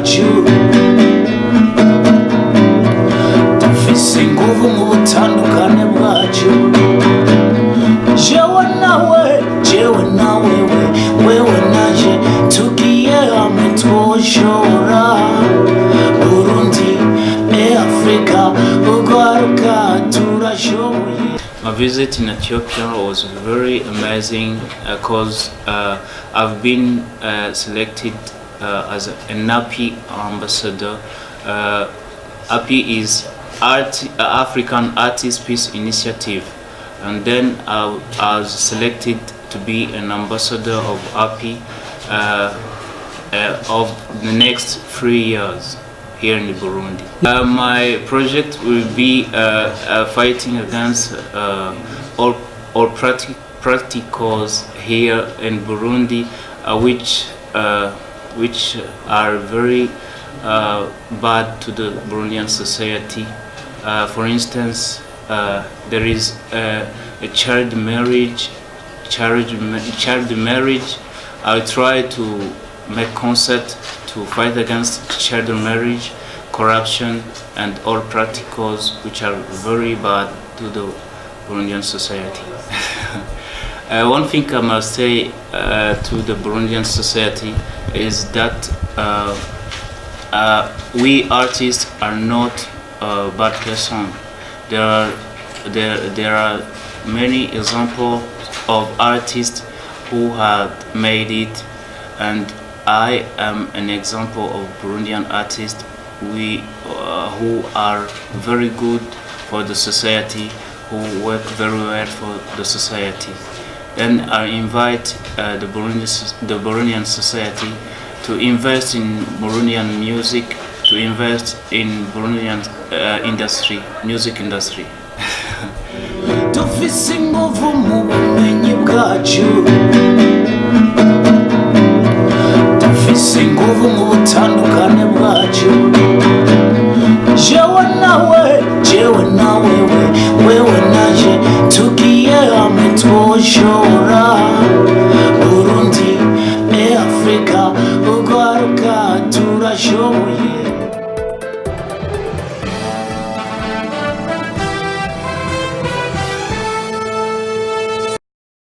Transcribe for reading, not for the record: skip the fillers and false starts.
bwacu dufise inguvu mu butandukane bwacu jewe nawe wewe naje tugiye hamwe twoshora Burundi Africa ugwaruka turashoboye. My visit in Ethiopia was very amazing because I've been selected as a NAPI ambassador. API is African Artist Peace Initiative, and then I was selected to be an ambassador of API of the next 3 years here in Burundi. My project will be fighting against all practicals here in Burundi, which are very bad to the Burundian society. For instance, there is a child marriage. I try to make concert to fight against child marriage, corruption, and all practicals which are very bad to the Burundian society. One thing I must say to the Burundian society is that we artists are not a bad person. There are many examples of artists who have made it, and I am an example of Burundian artists who are very good for the society, who work very well for the society. Then I invite the Burundian society to invest in Burundian music, to invest in Burundian music industry. Dufise inguvu mu bumenyi bwacu, dufise inguvu mu butandukane bwacu jewe nawe wewe naje tugiye hamwe twoshora